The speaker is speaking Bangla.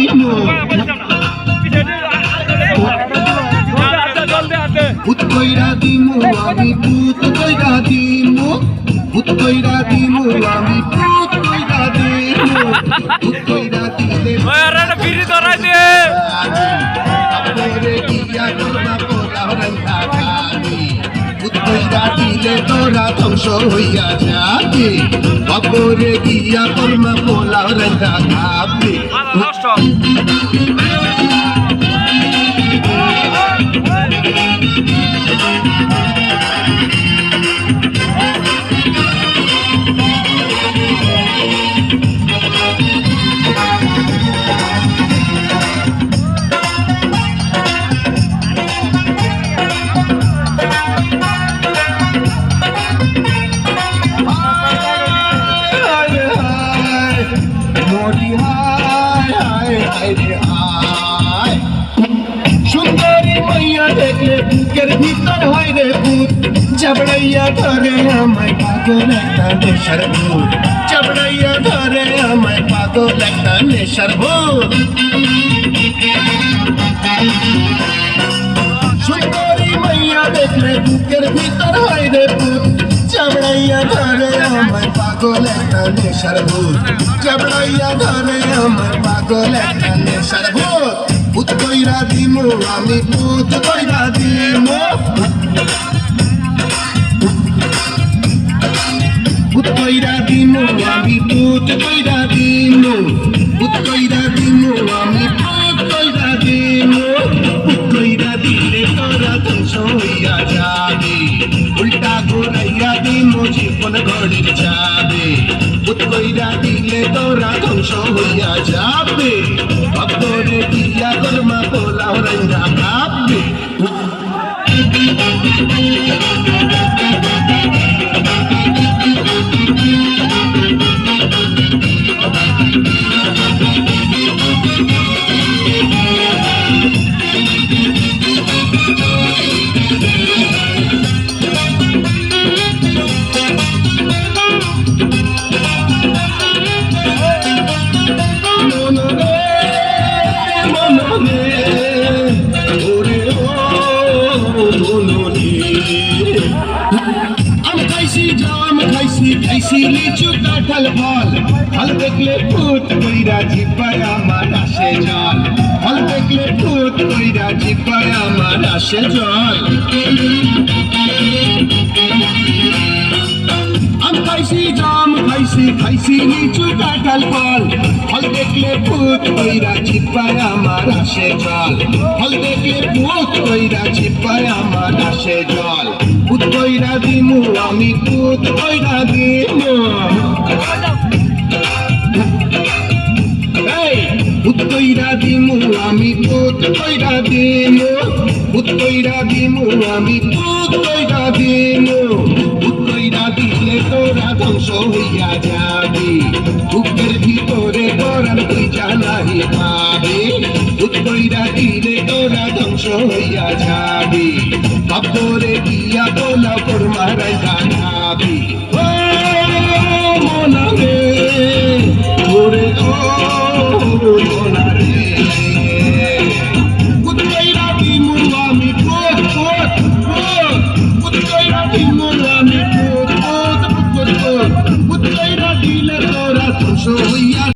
দিমু ভূত কইরা দিমু আমি ভূত কইরা দিমু ভূত কইরা দিমু আমি ভূত কইরা দিমু ভূত কইরা দিলে বিড়ি ধরাই দে আপরে দিয়া করবা পোলা রাইতা খাবি ভূত কইরা দিলে তোরা ধ্বংস হইয়া যাবি আপরে দিয়া করবা পোলা রাইতা খাবি নষ্ট সুন্দরী মাইয়া দেখলে বুকের ভিতর হয় রে ভূত চাবড়াইয়া ধরে আমায় পাগল একটা নেশার ভূত চাবড়াইয়া ধরে আমায় পাগল একটা নেশার ভূত সুন্দরী মাইয়া দেখলে বুকের ভিতর হয় রে ভূত চাবড়াইয়া ধরে আমায় পাগল একটা নেশার ভূত চাবড়াইয়া ধরে আমায় পাগল একটা নেশার ভূত ভূত কইরা দিমু আমি ভূত কইরা দিমু ভূত কইরা দিমু আমি ভূত কইরা দিমু ভূত কইরা দিমু আমি ভূত কইরা দিমু ভূত কইরা দিলে তোরা ধ্বংস হইয়া যাবি উল্টা ঘুরাইয়া দিমু জীবন ঘড়ির যাবে ভূত কইরা দিলে তোরা ধ্বংস হইয়া যাবে ভক্তরে দিয়া কর্মা পোলাও রাইন্দা খাবি খাইছি লিচু কাঁঠাল ফল ফল দেখলে ভূত কইরা জিব্বায় আমার আসে জল ফল দেখলে ভূত কইরা জিব্বায় আমার আসে জল আম খাইছি জাম খাইছি লিচু কাঁঠাল ফল ফল দেখলে ভূত কইরা জিব্বায় আমার আসে জল ফল দেখলে ভূত কইরা জিব্বায় আমার আসে জল ভূত কইরা দিমু আমি ভূত কইরা দিমু ভূত কইরা দিমু আমি ভূত কইরা দিমু ভূত কইরা দিমু আমি ভূত কইরা দিমু ভূত কইরা দিলে তোরা ধ্বংস হইয়া যাবি বুকের ভিতরে তোরা তুই জানাই পাবি ভূত কইরা দিলে তোরা ধ্বংস হইয়া যাবি বাপরে দিয়া পোলা কোরমা রাইন্দা খাবি ও মনা রে ওরে ও মনা রে ভূত কইরা দিমু আমি ভূত ভূত ভূত ভূত কইরা দিমু আমি ভূত ভূত ভূত ভূত কইরা দিলে তোরা ধ্বংস হইয়া